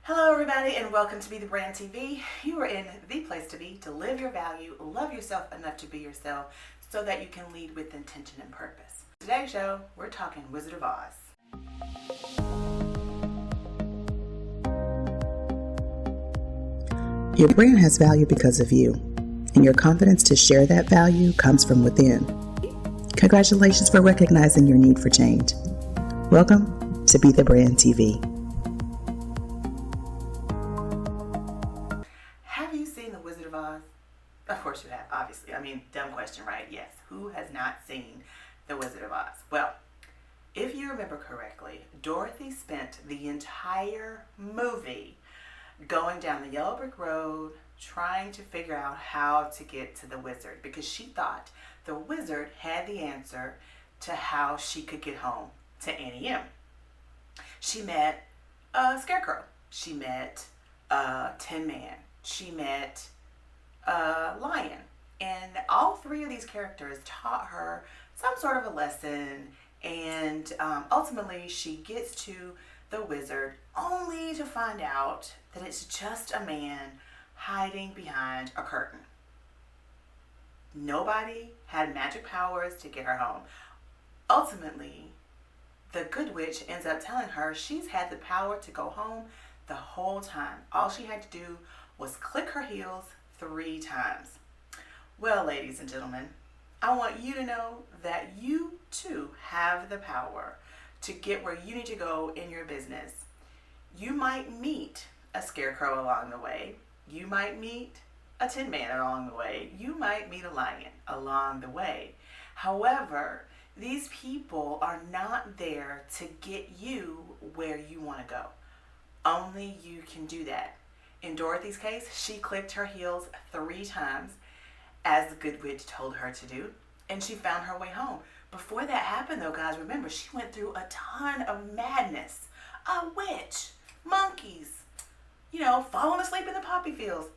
Hello everybody and welcome to Be The Brand TV. You are in the place to be, to live your value, love yourself enough to be yourself so that you can lead with intention and purpose. Today's show, we're talking Wizard of Oz. Your brand has value because of you, and your confidence to share that value comes from within. Congratulations for recognizing your need for change. Welcome to Be The Brand TV. Have you seen The Wizard of Oz? Of course you have, obviously. Dumb question, right? Yes. Who has not seen The Wizard of Oz? Well, if you remember correctly, Dorothy spent the entire movie going down the yellow brick road trying to figure out how to get to the wizard because she thought the wizard had the answer to how she could get home to Annie M. She met a scarecrow. She met a Tin Man. She met a lion. And all three of these characters taught her some sort of a lesson, and ultimately she gets to the wizard only to find out that it's just a man hiding behind a curtain. Nobody had magic powers to get her home. Ultimately, the good witch ends up telling her she's had the power to go home the whole time. All she had to do was click her heels 3 times. Well, ladies and gentlemen, I want you to know that you too have the power to get where you need to go in your business. You might meet a scarecrow along the way. You might meet a Tin Man along the way. You might meet a lion along the way. However, these people are not there to get you where you want to go. Only you can do that. In Dorothy's case, she clicked her heels 3 times, as the good witch told her to do, and she found her way home. Before that happened, though, guys, remember, she went through a ton of madness. A witch, monkeys, falling asleep in the poppy fields.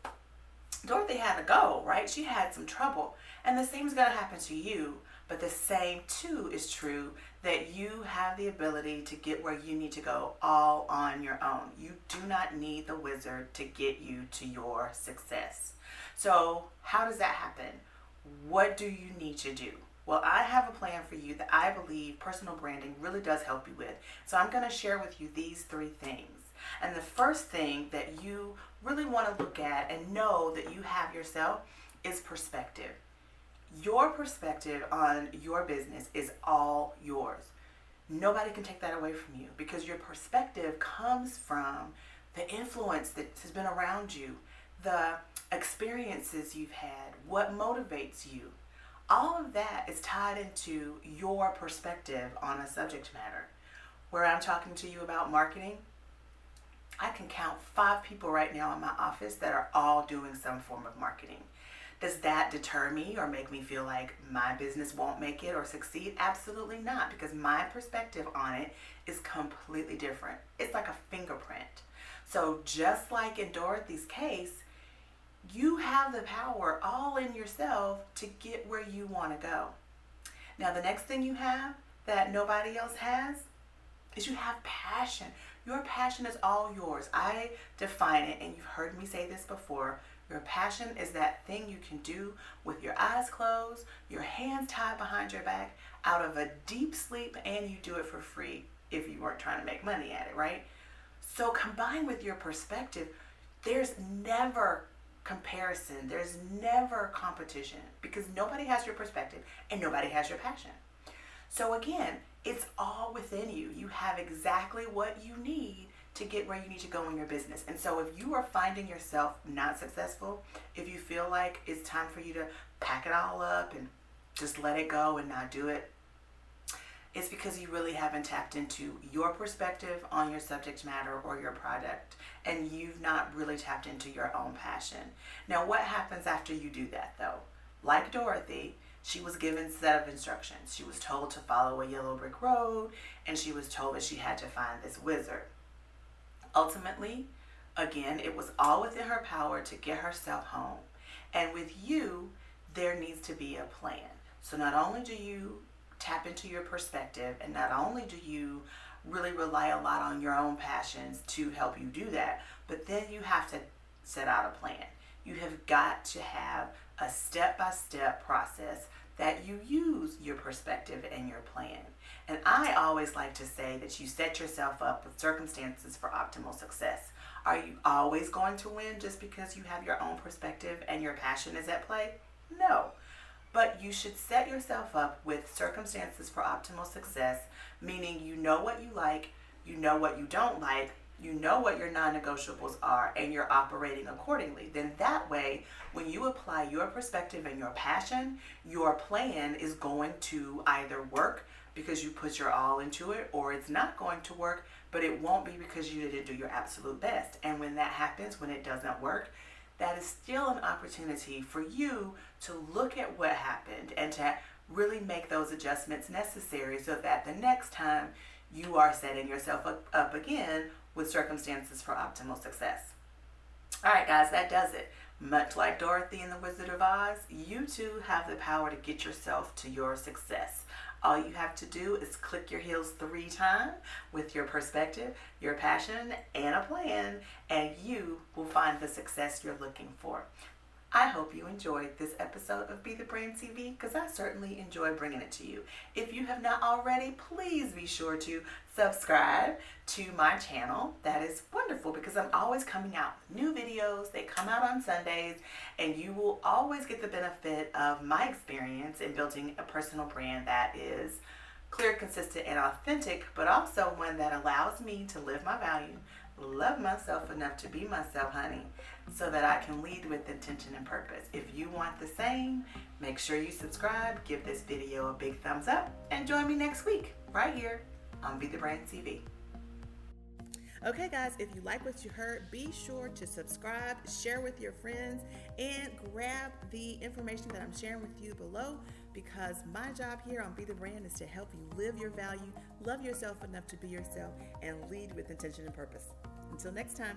Dorothy had to go, right? She had some trouble. And the same is going to happen to you. But the same, too, is true that you have the ability to get where you need to go all on your own. You do not need the wizard to get you to your success. So how does that happen? What do you need to do? Well, I have a plan for you that I believe personal branding really does help you with. So I'm going to share with you these 3 things. And the first thing that you really want to look at and know that you have yourself is perspective. Your perspective on your business is all yours. Nobody can take that away from you because your perspective comes from the influence that has been around you, the experiences you've had, what motivates you. All of that is tied into your perspective on a subject matter. Where I'm talking to you about marketing, I can count 5 people right now in my office that are all doing some form of marketing. Does that deter me or make me feel like my business won't make it or succeed? Absolutely not, because my perspective on it is completely different. It's like a fingerprint. So just like in Dorothy's case, you have the power all in yourself to get where you want to go. Now, the next thing you have that nobody else has is you have passion. Your passion is all yours. I define it, and you've heard me say this before. Your passion is that thing you can do with your eyes closed, your hands tied behind your back, out of a deep sleep, and you do it for free if you weren't trying to make money at it, right? So combined with your perspective, there's never comparison. There's never competition because nobody has your perspective and nobody has your passion. So again, it's all within you. You have exactly what you need to get where you need to go in your business. And so if you are finding yourself not successful, if you feel like it's time for you to pack it all up and just let it go and not do it, it's because you really haven't tapped into your perspective on your subject matter or your product, and you've not really tapped into your own passion. Now, what happens after you do that, though? Like Dorothy, she was given a set of instructions. She was told to follow a yellow brick road, and she was told that she had to find this wizard. Ultimately, again, it was all within her power to get herself home. And with you, there needs to be a plan. So not only do you tap into your perspective, and not only do you really rely a lot on your own passions to help you do that. But then you have to set out a plan. You have got to have a step-by-step process that you use your perspective and your plan. And I always like to say that you set yourself up with circumstances for optimal success. Are you always going to win just because you have your own perspective and your passion is at play? No. But you should set yourself up with circumstances for optimal success, meaning you know what you like, you know what you don't like, you know what your non-negotiables are, and you're operating accordingly. Then that way, when you apply your perspective and your passion, your plan is going to either work because you put your all into it, or it's not going to work, but it won't be because you didn't do your absolute best. And when that happens, when it doesn't work, that is still an opportunity for you to look at what happened and to really make those adjustments necessary so that the next time you are setting yourself up again with circumstances for optimal success. All right, guys, that does it. Much like Dorothy and the Wizard of Oz, you too have the power to get yourself to your success. All you have to do is click your heels 3 times with your perspective, your passion, and a plan, and you will find the success you're looking for. I hope you enjoyed this episode of Be the Brand TV, because I certainly enjoy bringing it to you. If you have not already, please be sure to subscribe to my channel. That is wonderful because I'm always coming out with new videos. They come out on Sundays, and you will always get the benefit of my experience in building a personal brand that is clear, consistent, and authentic, but also one that allows me to live my value, love myself enough to be myself, honey, so that I can lead with intention and purpose. If you want the same, make sure you subscribe, give this video a big thumbs up, and join me next week right here on Be the Brand TV. Okay, guys, if you like what you heard, be sure to subscribe, share with your friends, and grab the information that I'm sharing with you below, because my job here on Be the Brand is to help you live your value, love yourself enough to be yourself, and lead with intention and purpose. Until next time.